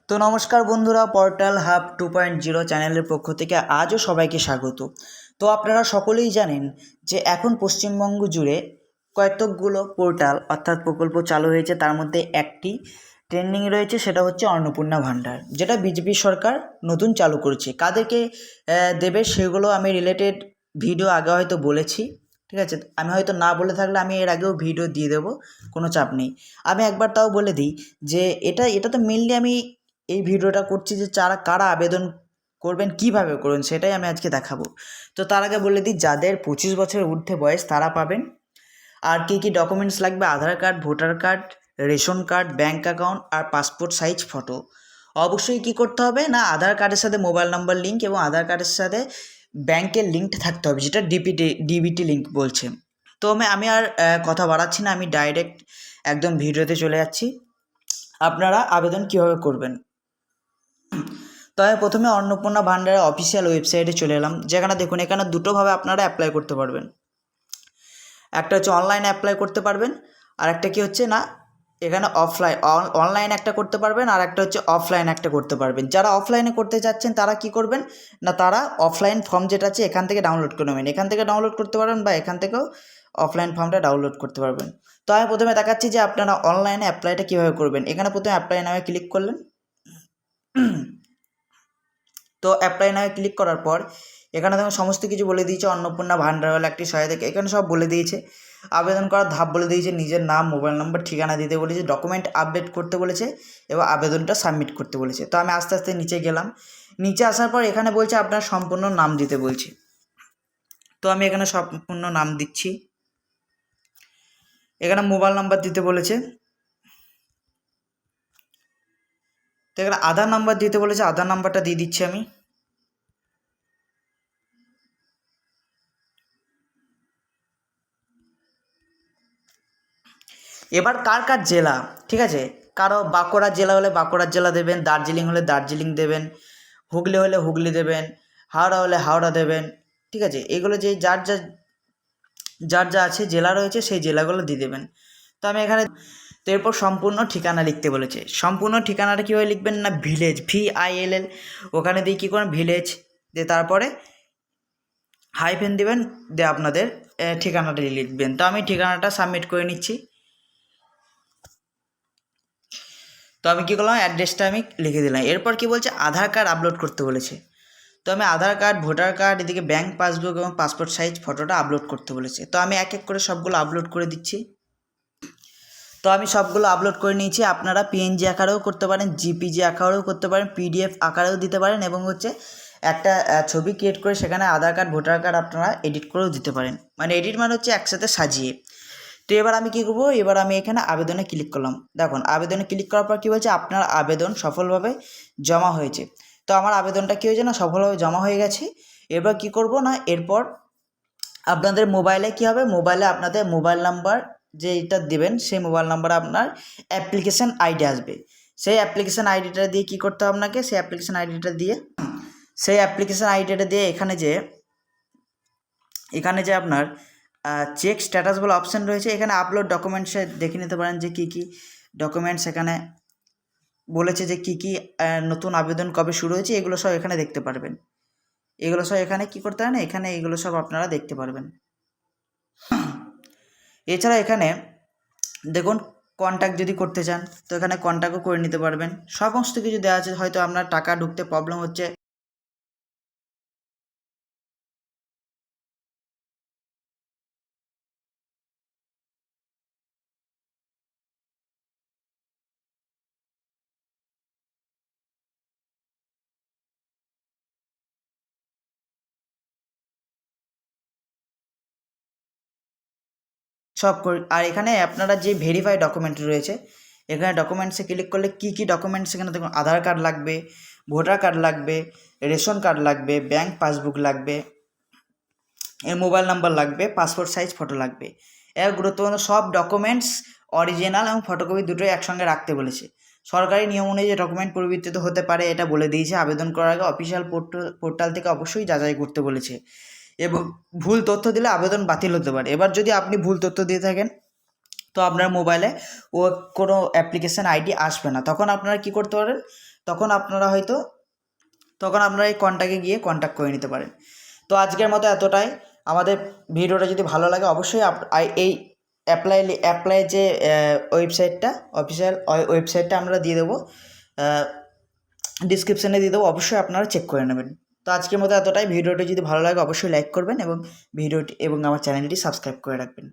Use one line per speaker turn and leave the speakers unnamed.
তো নমস্কার বন্ধুরা, পোর্টাল হাব 2.0 চ্যানেলের পক্ষ থেকে আজও সবাইকে স্বাগত। তো আপনারা সকলেই জানেন যে এখন পশ্চিমবঙ্গ জুড়ে কতকগুলো পোর্টাল অর্থাৎ প্রকল্প চালু হয়েছে, তার মধ্যে একটি ট্রেন্ডিং রয়েছে, সেটা হচ্ছে অন্নপূর্ণা ভাণ্ডার, যেটা বিজেপি সরকার নতুন চালু করেছে। কাদেরকে দেবে সেগুলো আমি রিলেটেড ভিডিও আগে হয়তো বলেছি, ঠিক আছে। আমি হয়তো না বলে থাকলে আমি এর আগেও ভিডিও দিয়ে দেবো, কোনো চাপ নেই। আমি একবার তাও বলে দিই যে এটা তো মেনলি আমি এই ভিডিওটা করছি যে কারা আবেদন করবেন, কিভাবে করবেন, সেটাই আমি আজকে দেখাবো। তো তার আগে বলে দিই, যাদের 25 বছরের ঊর্ধ্বে বয়স তারা পাবেন। আর কী কী ডকুমেন্টস লাগবে: Aadhaar card, voter card, ration card, bank account আর পাসপোর্ট সাইজ ফটো। অবশ্যই কী করতে হবে না, আধার কার্ডের সাথে মোবাইল নাম্বার লিঙ্ক এবং আধার কার্ডের সাথে ব্যাংকের লিঙ্ক থাকতে হবে, যেটা ডিবিটি লিঙ্ক বলছে। তো আমি আর কথা বাড়াচ্ছি না, আমি ডাইরেক্ট একদম ভিডিওতে চলে যাচ্ছি। আপনারা আবেদন কীভাবে করবেন। তো আমি প্রথমে অন্নপূর্ণা ভাণ্ডারের অফিসিয়াল ওয়েবসাইটে চলে এলাম, যেখানে দেখুন এখানে দুটোভাবে আপনারা অ্যাপ্লাই করতে পারবেন। একটা হচ্ছে অনলাইনে অ্যাপ্লাই করতে পারবেন, আর একটা কি হচ্ছে না, এখানে অনলাইন একটা করতে পারবেন, আর একটা হচ্ছে অফলাইন একটা করতে পারবেন। যারা অফলাইনে করতে চাচ্ছেন তারা কি করবেন না, তারা অফলাইন ফর্ম যেটা আছে এখান থেকে ডাউনলোড করে নেবেন, এখান থেকে ডাউনলোড করতে পারবেন বা এখান থেকেও অফলাইন ফর্মটা ডাউনলোড করতে পারবেন। তো আমি প্রথমে দেখাচ্ছি যে আপনারা অনলাইনে অ্যাপ্লাইটা কীভাবে করবেন। এখানে প্রথমে অ্যাপ্লাই নামে ক্লিক করলেন। তো অ্যাপ্লাই নামে ক্লিক করার পর এখানে দেখুন সমস্ত কিছু বলে দিয়েছে। অন্নপূর্ণা ভাণ্ডার হলো একটি সহায়তা, এখানে সব বলে দিয়েছে। আবেদন করার ধাপ বলে দিয়েছে, নিজের নাম, মোবাইল নম্বর, ঠিকানা দিতে বলেছে, ডকুমেন্ট আপডেট করতে বলেছে এবং আবেদনটা সাবমিট করতে বলেছে। তো আমি আস্তে আস্তে নিচে গেলাম। নিচে আসার পর এখানে বলছে আপনার সম্পূর্ণ নাম দিতে বলছে। তো আমি এখানে সম্পূর্ণ নাম দিচ্ছি। এখানে মোবাইল নাম্বার দিতে বলেছে, তো এখানে আধার নাম্বার দিতে বলেছে, আধার নাম্বারটা দিয়ে দিচ্ছি আমি। এবার কার জেলা, ঠিক আছে, কারো বাঁকুড়া জেলা হলে বাঁকুড়ার জেলা দেবেন, দার্জিলিং হলে দার্জিলিং দেবেন, হুগলি হলে হুগলি দেবেন, হাওড়া হলে হাওড়া দেবেন, ঠিক আছে। এগুলো যে যার যা আছে জেলা রয়েছে সেই জেলাগুলো দিয়ে দেবেন। তো আমি এখানে, তো এরপর সম্পূর্ণ ঠিকানা লিখতে বলেছে। সম্পূর্ণ ঠিকানাটা কীভাবে লিখবেন না, ভিলেজ, VILL, ওখানে দিয়ে কী করেন ভিলেজ দিয়ে তারপরে হাইফেন দেবেন, দিয়ে আপনাদের ঠিকানাটা লিখবেন। তো আমি ঠিকানাটা সাবমিট করে নিচ্ছি। তো আমি কী করলাম, অ্যাড্রেসটা আমি লিখে দিলাম। এরপর কি বলছে, আধার কার্ড আপলোড করতে বলেছে। তো আমি আধার কার্ড, ভোটার কার্ড, এদিকে ব্যাঙ্ক পাসবুক এবং পাসপোর্ট সাইজ ফটোটা আপলোড করতে বলেছে। তো আমি এক এক করে সবগুলো আপলোড করে দিচ্ছি। তো আমি সবগুলো আপলোড করে নিয়েছি। আপনারা PNG আকারেও করতে পারেন, JPG আকারেও করতে পারেন, PDF আকারেও দিতে পারেন এবং হচ্ছে একটা ছবি ক্রিয়েট করে সেখানে আধার কার্ড, ভোটার কার্ড আপনারা এডিট করেও দিতে পারেন। মানে এডিট মানে হচ্ছে একসাথে সাজিয়ে। তো এবার আমি কী করবো, এবার আমি এখানে আবেদনে ক্লিক করলাম। দেখুন আবেদনে ক্লিক করার পর কী বলছে, আপনার আবেদন সফলভাবে জমা হয়েছে। তো আমার আবেদনটা কী হয়েছে না, সফলভাবে জমা হয়ে গেছে। এবার কি করব না, এরপর আপনাদের মোবাইলে কী হবে, মোবাইলে আপনাদের মোবাইল নাম্বার যেটা দেবেন সেই মোবাইল নাম্বারে আপনার অ্যাপ্লিকেশান আইডি আসবে। সেই অ্যাপ্লিকেশান আইডিটা দিয়ে কী করতে হবে আপনাকে, সেই অ্যাপ্লিকেশান আইডিটা দিয়ে এখানে যে আপনার চেক স্ট্যাটাস বলে অপশান রয়েছে, এখানে আপলোড ডকুমেন্টসে দেখে নিতে পারেন যে কী কী ডকুমেন্টস এখানে বলেছে, যে কী কী নতুন আবেদন কবে শুরু হয়েছে, এগুলো সব এখানে দেখতে পারবেন। এগুলো সব এখানে কী করতে হয় না, এখানে এগুলো সব আপনারা দেখতে পারবেন। এছাড়া এখানে দেখুন কন্ট্যাক্ট যদি করতে চান তো এখানে কন্ট্যাক্টও করে নিতে পারবেন। সমস্ত কিছু দেওয়া আছে। হয়তো আপনার টাকা ঢুকতে প্রবলেম হচ্ছে, আর এখানে আপনারা যে ভেরিফাই ডকুমেন্ট রয়েছে, এখানে ডকুমেন্টসে ক্লিক করলে কী কী ডকুমেন্টস এখানে দেখুন, আধার কার্ড লাগবে, ভোটার কার্ড লাগবে, রেশন কার্ড লাগবে, ব্যাঙ্ক পাসবুক লাগবে, এর মোবাইল নাম্বার লাগবে, পাসপোর্ট সাইজ ফটো লাগবে। এর গুরুত্বপূর্ণ সব ডকুমেন্টস অরিজিনাল এবং ফটোকপি দুটোই একসঙ্গে রাখতে বলেছে। সরকারি নিয়ম অনুযায়ী ডকুমেন্ট পরিবর্তিত হতে পারে, এটা বলে দিয়েছে। আবেদন করার আগে অফিসিয়াল পোর্টাল থেকে অবশ্যই যাচাই করতে বলেছে এবং ভুল তথ্য দিলে আবেদন বাতিল হতে পারে। এবার যদি আপনি ভুল তথ্য দিয়ে থাকেন তো আপনার মোবাইলে কোনো অ্যাপ্লিকেশান আইডি আসবে না। তখন আপনারা কী করতে পারেন, তখন আপনারা এই কন্ট্যাক্টে গিয়ে কন্ট্যাক্ট করে নিতে পারেন। তো আজকের মতো এতটাই। আমাদের ভিডিওটা যদি ভালো লাগে অবশ্যই এই অ্যাপ্লাই যে ওয়েবসাইটটা, অফিসিয়াল ওয়েবসাইটটা আমরা দিয়ে দেবো, ডিসক্রিপশানে দিয়ে দেবো, অবশ্যই আপনারা চেক করে নেবেন। তো আজকের মতো এতটাই। ভিডিওটি যদি ভালো লাগে অবশ্যই লাইক করবেন এবং আমার চ্যানেলটি সাবস্ক্রাইব করে রাখবেন।